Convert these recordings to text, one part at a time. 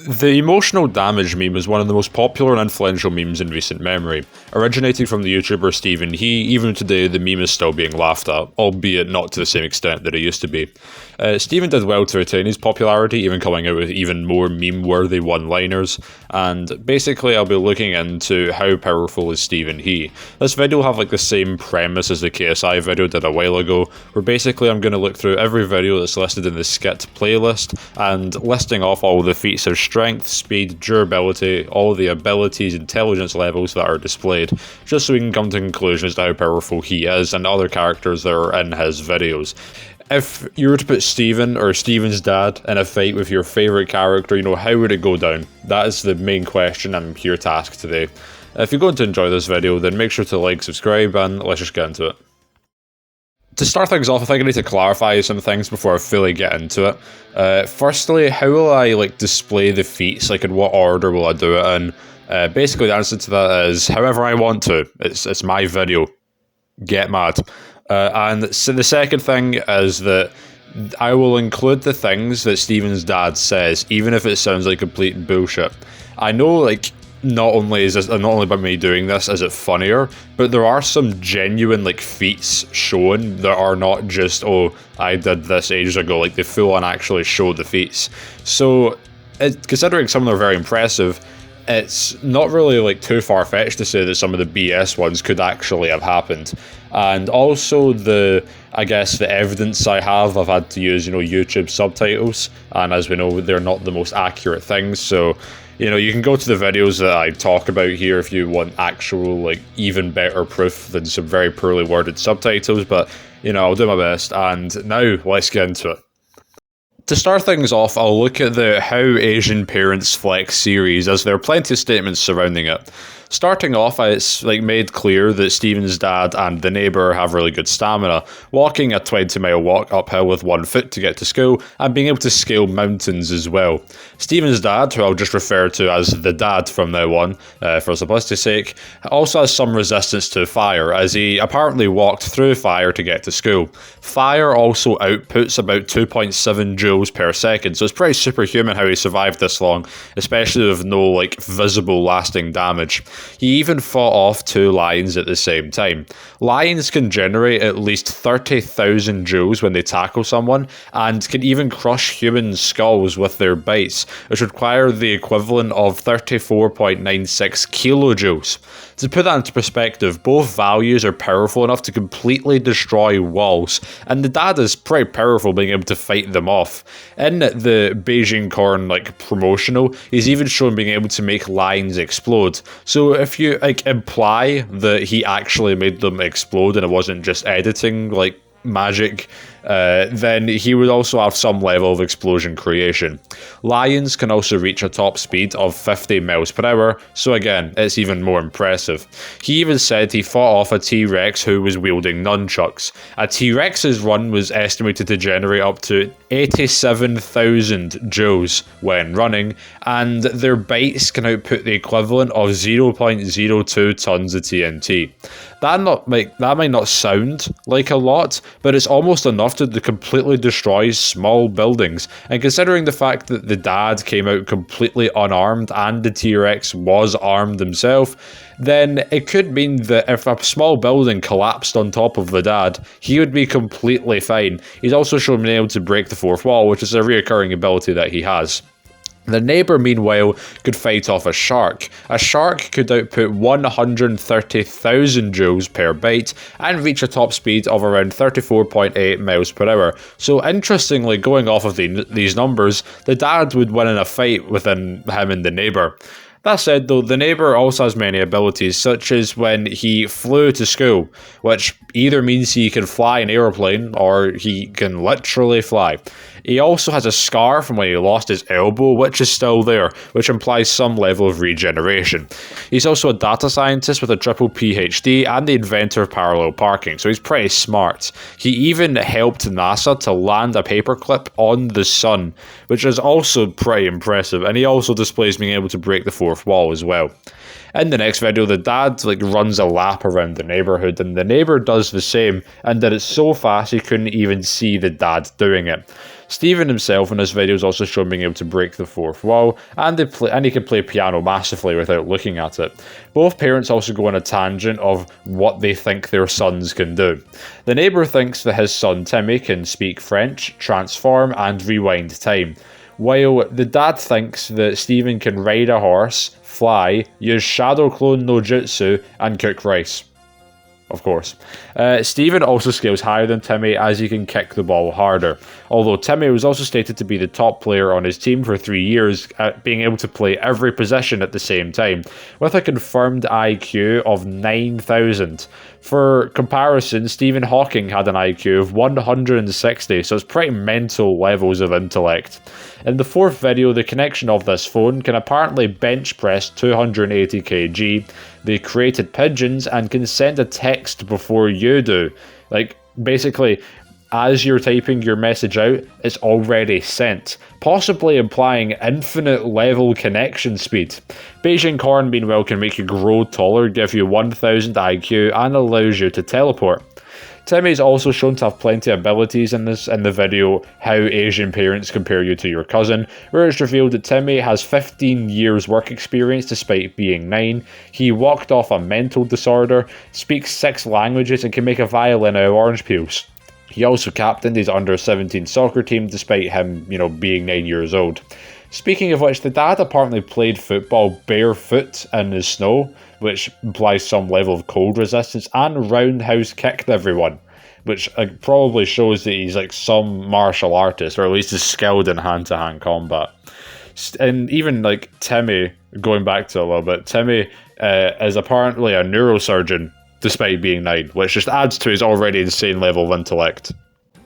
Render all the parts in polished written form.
The emotional damage meme is one of the most popular and influential memes in recent memory. Originating from the YouTuber stevenhe, even today the meme is still being laughed at, albeit not to the same extent that it used to be. Steven did well to retain his popularity, even coming out with even more meme-worthy one-liners, and basically I'll be looking into how powerful is stevenhe. This video will have like the same premise as the KSI video did a while ago, where basically I'm going to look through every video that's listed in the skit playlist, and listing off all the feats of strength, speed, durability, all the abilities, intelligence levels that are displayed, just so we can come to conclusions to how powerful he is and other characters that are in his videos. If you were to put Steven or Steven's dad in a fight with your favourite character, how would it go down? That is the main question I'm here to ask today. If you're going to enjoy this video, then make sure to like, subscribe, and let's just get into it. To start things off, I think I need to clarify some things before I fully get into it. Firstly, how will I display the feats? In what order will I do it in? Basically, the answer to that is however I want to. It's my video. Get mad. And so the second thing is that I will include the things that Steven's dad says, even if it sounds like complete bullshit. I know, not only by me doing this is it funnier, but there are some genuine feats shown that are not just, oh, I did this ages ago. They full on actually show the feats. So considering some of them are very impressive, it's not really too far-fetched to say that some of the BS ones could actually have happened. And also the evidence I have, I've had to use YouTube subtitles, and as we know, they're not the most accurate things. So you can go to the videos that I talk about here if you want actual even better proof than some very poorly worded subtitles, but I'll do my best. And now let's get into it. To start things off, I'll look at the How Asian Parents Flex series, as there are plenty of statements surrounding it. Starting off, it's made clear that Steven's dad and the neighbour have really good stamina, walking a 20-mile walk uphill with 1 foot to get to school, and being able to scale mountains as well. Steven's dad, who I'll just refer to as the dad from now on, for simplicity's sake, also has some resistance to fire, as he apparently walked through fire to get to school. Fire also outputs about 2.7 joules per second, so it's pretty superhuman how he survived this long, especially with no visible lasting damage. He even fought off 2 lions at the same time. Lions can generate at least 30,000 joules when they tackle someone, and can even crush human skulls with their bites, which require the equivalent of 34.96 kilojoules. To put that into perspective, both values are powerful enough to completely destroy walls, and the dad is pretty powerful being able to fight them off. In the Beijing Corn promotional, he's even shown being able to make lions explode. So if you imply that he actually made them explode and it wasn't just editing magic, then he would also have some level of explosion creation. Lions can also reach a top speed of 50 miles per hour, so again, it's even more impressive. He even said he fought off a T-Rex who was wielding nunchucks. A T-Rex's run was estimated to generate up to 87,000 joules when running, and their bites can output the equivalent of 0.02 tons of TNT. That might not sound like a lot, but it's almost enough to completely destroy small buildings. And considering the fact that the dad came out completely unarmed and the T-Rex was armed himself, then it could mean that if a small building collapsed on top of the dad, he would be completely fine. He's also shown being able to break the 4th wall, which is a reoccurring ability that he has. The neighbour, meanwhile, could fight off a shark. A shark could output 130,000 joules per bite and reach a top speed of around 34.8 miles per hour. So interestingly, going off of these numbers, the dad would win in a fight within him and the neighbour. That said though, the neighbour also has many abilities, such as when he flew to school, which either means he can fly an aeroplane or he can literally fly. He also has a scar from when he lost his elbow, which is still there, which implies some level of regeneration. He's also a data scientist with a triple PhD and the inventor of parallel parking, so he's pretty smart. He even helped NASA to land a paperclip on the sun, which is also pretty impressive, and he also displays being able to break the 4th wall as well. In the next video, the dad runs a lap around the neighbourhood, and the neighbour does the same, and that it's so fast he couldn't even see the dad doing it. Steven himself in this video is also shown being able to break the fourth wall, and he can play piano massively without looking at it. Both parents also go on a tangent of what they think their sons can do. The neighbour thinks that his son Timmy can speak French, transform, and rewind time, while the dad thinks that Steven can ride a horse, fly, use shadow clone no jutsu, and cook rice. Of course. Steven also scales higher than Timmy as he can kick the ball harder, although Timmy was also stated to be the top player on his team for 3 years, being able to play every position at the same time, with a confirmed IQ of 9,000. For comparison, Stephen Hawking had an IQ of 160, so it's pretty mental levels of intellect. In the fourth video, the connection of this phone can apparently bench press 280 kg, they created pigeons, and can send a text before you do. Like, basically, as you're typing your message out, it's already sent, possibly implying infinite level connection speed. Beijing corn, meanwhile, can make you grow taller, give you 1000 IQ, and allows you to teleport. Timmy is also shown to have plenty of abilities in the video How Asian Parents Compare You to Your Cousin, where it's revealed that Timmy has 15 years work experience despite being 9, he walked off a mental disorder, speaks 6 languages, and can make a violin out of orange peels. He also captained his under-17 soccer team despite him, being 9 years old. Speaking of which, the dad apparently played football barefoot in the snow, which implies some level of cold resistance, and roundhouse kicked everyone, which probably shows that he's like some martial artist, or at least is skilled in hand-to-hand combat. And even like Timmy, going back to a little bit, Timmy is apparently a neurosurgeon despite being 9, which just adds to his already insane level of intellect.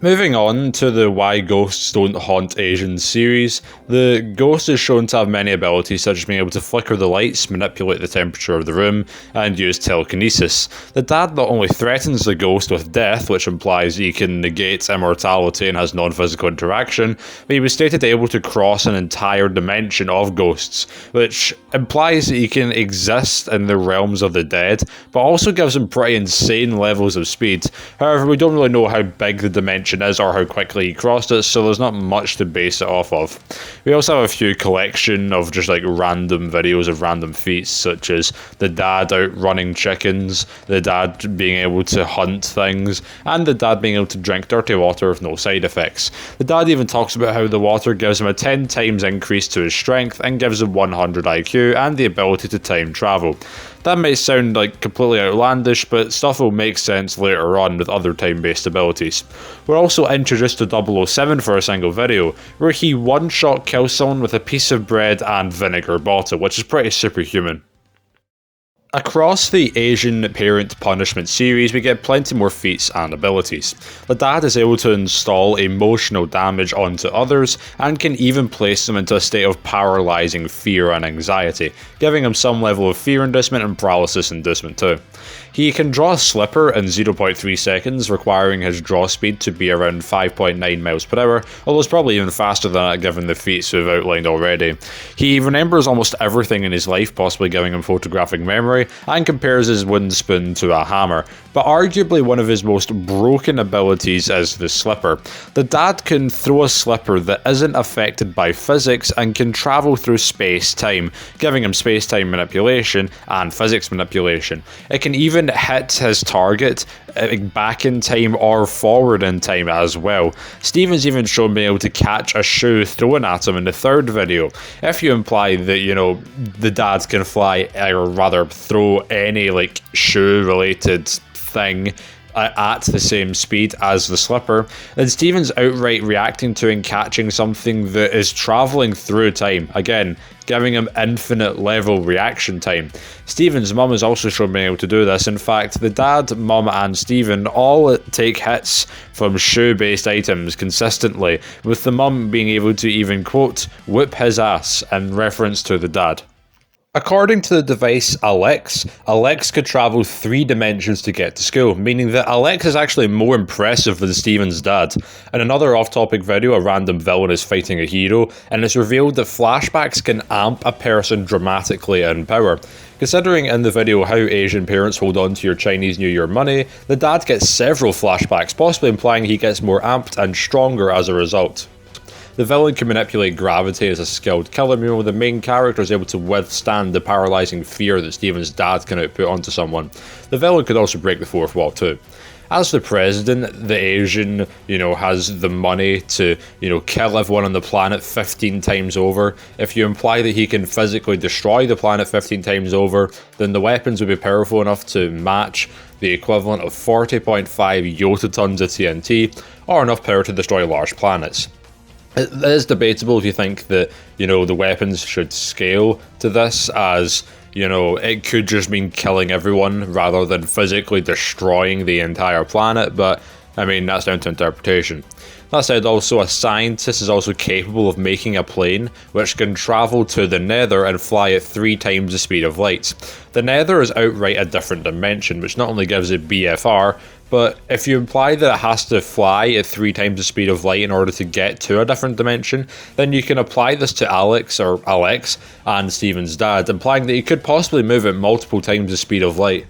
Moving on to the Why Ghosts Don't Haunt Asians series, the ghost is shown to have many abilities such as being able to flicker the lights, manipulate the temperature of the room, and use telekinesis. The dad not only threatens the ghost with death, which implies he can negate immortality and has non-physical interaction, but he was stated able to cross an entire dimension of ghosts, which implies that he can exist in the realms of the dead, but also gives him pretty insane levels of speed. However, we don't really know how big the dimension is or how quickly he crossed it, so there's not much to base it off of. We also have a few collection of just like random videos of random feats, such as the dad outrunning chickens, the dad being able to hunt things, and the dad being able to drink dirty water with no side effects. The dad even talks about how the water gives him a 10 times increase to his strength and gives him 100 IQ and the ability to time travel. That might sound like completely outlandish, but stuff will make sense later on with other time-based abilities. We're also introduced to 007 for a single video, where he one-shot kills someone with a piece of bread and vinegar bottle, which is pretty superhuman. Across the Asian Parent Punishment series, we get plenty more feats and abilities. The dad is able to install emotional damage onto others, and can even place them into a state of paralysing fear and anxiety, giving him some level of fear inducement and paralysis inducement too. He can draw a slipper in 0.3 seconds, requiring his draw speed to be around 5.9 miles per hour, although it's probably even faster than that given the feats we've outlined already. He remembers almost everything in his life, possibly giving him photographic memory, and compares his wooden spoon to a hammer. But arguably one of his most broken abilities is the slipper. The dad can throw a slipper that isn't affected by physics and can travel through space-time, giving him space-time manipulation and physics manipulation. It can even hit his target back in time or forward in time as well. Steven's even shown being able to catch a shoe thrown at him in the third video. If you imply that, the dad can fly, or rather throw any shoe related thing at the same speed as the slipper, then Steven's outright reacting to and catching something that is travelling through time, again, giving him infinite level reaction time. Steven's mum is also shown being able to do this. In fact, the dad, mum, and Steven all take hits from shoe-based items consistently, with the mum being able to even, quote, whip his ass in reference to the dad. According to the device Alex could travel 3 dimensions to get to school, meaning that Alex is actually more impressive than Steven's dad. In another off-topic video, a random villain is fighting a hero, and it's revealed that flashbacks can amp a person dramatically in power. Considering in the video How Asian Parents Hold On to Your Chinese New Year Money, the dad gets several flashbacks, possibly implying he gets more amped and stronger as a result. The villain can manipulate gravity as a skilled killer, meanwhile the main character is able to withstand the paralysing fear that Steven's dad can output onto someone. The villain could also break the fourth wall too. As the president, the Asian, has the money to, kill everyone on the planet 15 times over. If you imply that he can physically destroy the planet 15 times over, then the weapons would be powerful enough to match the equivalent of 40.5 yotatons of TNT, or enough power to destroy large planets. It is debatable if you think that, the weapons should scale to this, as it could just mean killing everyone rather than physically destroying the entire planet, but that's down to interpretation. That said, also, a scientist is also capable of making a plane which can travel to the Nether and fly at 3 times the speed of light. The Nether is outright a different dimension, which not only gives it BFR, but if you imply that it has to fly at 3 times the speed of light in order to get to a different dimension, then you can apply this to Alex and Steven's dad, implying that he could possibly move at multiple times the speed of light.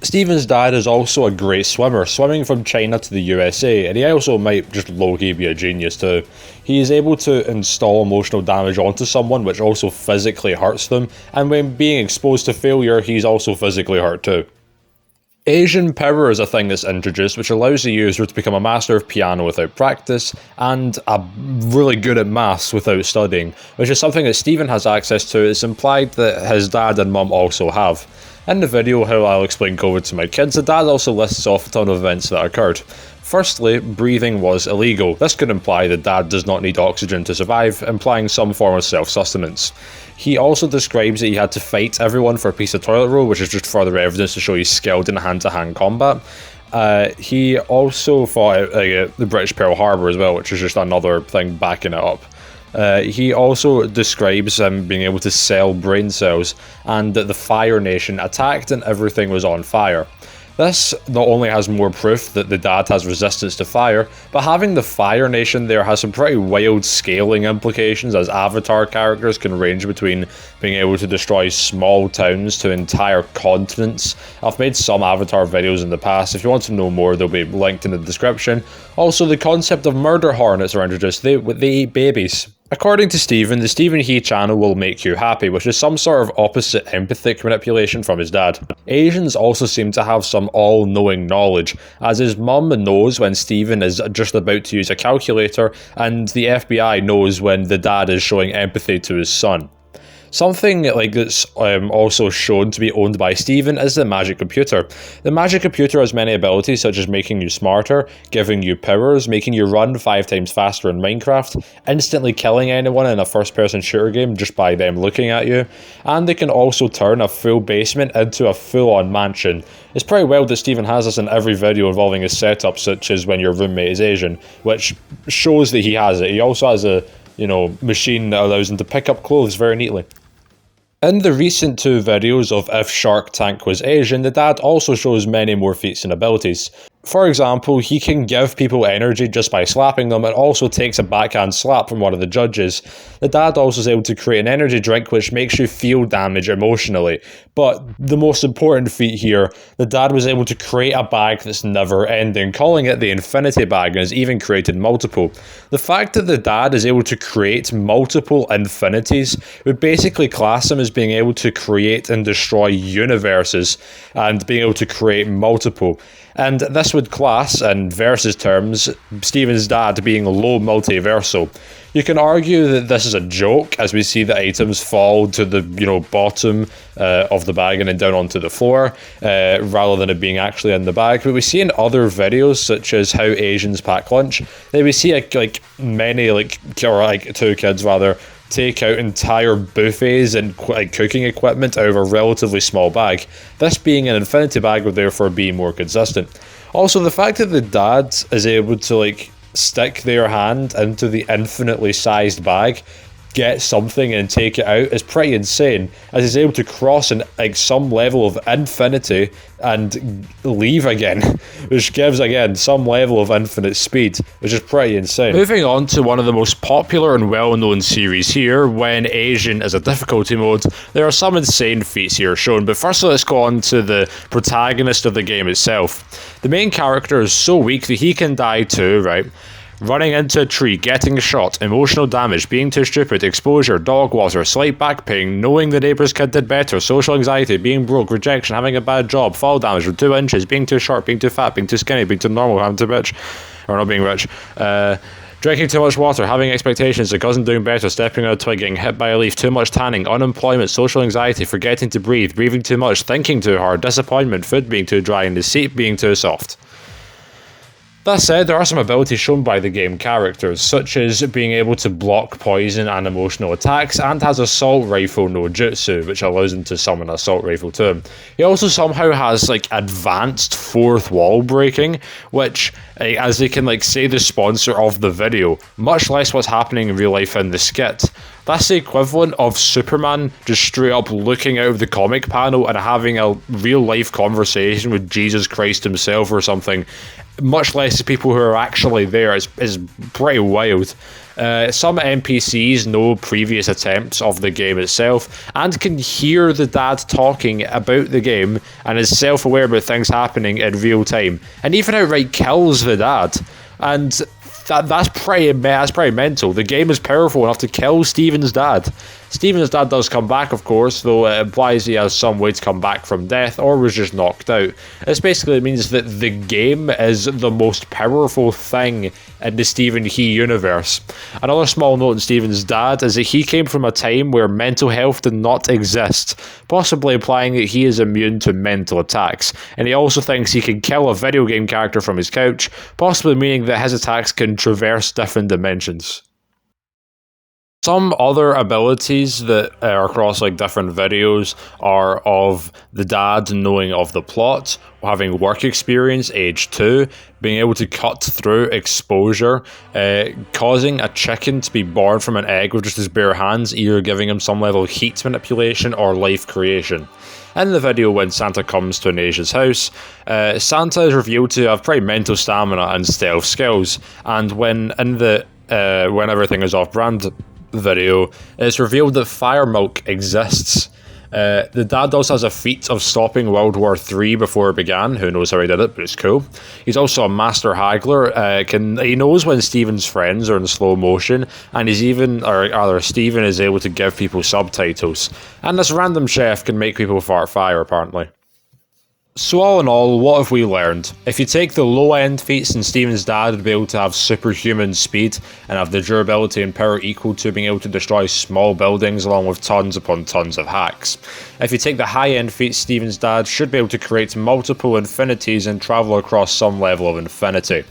Steven's dad is also a great swimmer, swimming from China to the USA, and he also might just low-key be a genius too. He is able to install emotional damage onto someone, which also physically hurts them, and when being exposed to failure, he's also physically hurt too. Asian power is a thing that's introduced, which allows the user to become a master of piano without practice, and really good at maths without studying, which is something that Steven has access to. It's implied that his dad and mum also have. In the video how I'll explain COVID to my kids, the dad also lists off a ton of events that occurred. Firstly, breathing was illegal. This could imply that dad does not need oxygen to survive, implying some form of self-sustenance. He also describes that he had to fight everyone for a piece of toilet roll, which is just further evidence to show he's skilled in hand-to-hand combat. He also fought at the British Pearl Harbor as well, which is just another thing backing it up. He also describes him being able to sell brain cells, and that the Fire Nation attacked and everything was on fire. This not only has more proof that the dad has resistance to fire, but having the Fire Nation there has some pretty wild scaling implications, as Avatar characters can range between being able to destroy small towns to entire continents. I've made some Avatar videos in the past. If you want to know more, they'll be linked in the description. Also, the concept of murder hornets are introduced. They eat babies. According to Steven, the stevenhe channel will make you happy, which is some sort of opposite empathic manipulation from his dad. Asians also seem to have some all-knowing knowledge, as his mum knows when Steven is just about to use a calculator, and the FBI knows when the dad is showing empathy to his son. Something that's also shown to be owned by Steven is the magic computer. The magic computer has many abilities, such as making you smarter, giving you powers, making you run 5 times faster in Minecraft, instantly killing anyone in a first-person shooter game just by them looking at you, and they can also turn a full basement into a full-on mansion. It's pretty wild that Steven has this in every video involving his setup, such as when your roommate is Asian, which shows that he has it. He also has a machine that allows him to pick up clothes very neatly. In the recent 2 videos of If Shark Tank Was Asian, the dad also shows many more feats and abilities. For example, he can give people energy just by slapping them, and also takes a backhand slap from one of the judges. The dad also is able to create an energy drink which makes you feel damage emotionally. But the most important feat here, the dad was able to create a bag that's never ending, calling it the Infinity Bag, and has even created multiple. The fact that the dad is able to create multiple infinities would basically class him as being able to create and destroy universes, and being able to create multiple. And this would class, in Versus terms, Steven's dad being low multiversal. You can argue that this is a joke, as we see the items fall to the bottom of the bag and then down onto the floor, rather than it being actually in the bag. But we see in other videos, such as how Asians pack lunch, that we see two kids rather, take out entire buffets and cooking equipment out of a relatively small bag. This being an infinity bag would therefore be more consistent. Also, the fact that the dad is able to stick their hand into the infinitely sized bag, get something and take it out is pretty insane, as he's able to cross some level of infinity and leave again, which gives again some level of infinite speed, which is pretty insane. Moving on to one of the most popular and well-known series here, When Asian is a difficulty mode, there are some insane feats here shown, but firstly let's go on to the protagonist of the game itself. The main character is so weak that he can die too, right? running into a tree, getting shot, emotional damage, being too stupid, exposure, dog water, slight back pain, knowing the neighbour's kid did better, social anxiety, being broke, rejection, having a bad job, fall damage from 2 inches, being too short, being too fat, being too skinny, being too normal, having too rich, or not being rich, drinking too much water, having expectations, a cousin doing better, stepping on a twig, getting hit by a leaf, too much tanning, unemployment, social anxiety, forgetting to breathe, breathing too much, thinking too hard, disappointment, food being too dry, and the seat being too soft. That said, there are some abilities shown by the game characters, such as being able to block poison and emotional attacks, and has assault rifle no jutsu, which allows him to summon an assault rifle to him. He also somehow has advanced fourth wall breaking, which, as they can say the sponsor of the video, much less what's happening in real life in the skit. That's the equivalent of Superman just straight up looking out of the comic panel and having a real life conversation with Jesus Christ himself or something. Much less the people who are actually there. It's pretty wild. Some NPCs know previous attempts of the game itself and can hear the dad talking about the game and is self-aware about things happening in real time, and even outright kills the dad. And that's pretty mental. The game is powerful enough to kill Steven's dad. Steven's dad does come back, of course, though it implies he has some way to come back from death or was just knocked out. This basically means that the game is the most powerful thing in the stevenhe universe. Another small note on Steven's dad is that he came from a time where mental health did not exist, possibly implying that he is immune to mental attacks, and he also thinks he can kill a video game character from his couch, possibly meaning that his attacks can traverse different dimensions. Some other abilities that are across different videos are of the dad knowing of the plot, having work experience, age 2, being able to cut through exposure, causing a chicken to be born from an egg with just his bare hands, either giving him some level of heat manipulation or life creation. In the video, when Santa comes to Anasia's house, Santa is revealed to have pretty mental stamina and stealth skills, and when everything is off-brand video, it's revealed that fire milk exists. The dad also has a feat of stopping World War III before it began. Who knows how he did it, but it's cool. He's also a master haggler. He knows when Steven's friends are in slow motion, and Steven is able to give people subtitles. And this random chef can make people fart fire, apparently. So all in all, what have we learned? If you take the low-end feats, then Steven's dad would be able to have superhuman speed and have the durability and power equal to being able to destroy small buildings along with tons upon tons of hacks. If you take the high-end feats, Steven's dad should be able to create multiple infinities and travel across some level of infinity.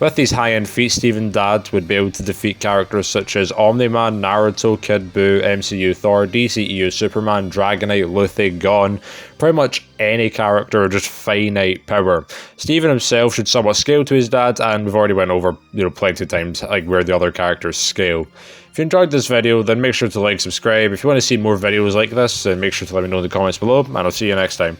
With these high-end feats, Steven's dad would be able to defeat characters such as Omni-Man, Naruto, Kid Buu, MCU Thor, DCEU Superman, Dragonite, Luthor, Gon, pretty much any character with just finite power. Steven himself should somewhat scale to his dad, and we've already went over plenty of times where the other characters scale. If you enjoyed this video, then make sure to subscribe. If you want to see more videos like this, then make sure to let me know in the comments below, and I'll see you next time.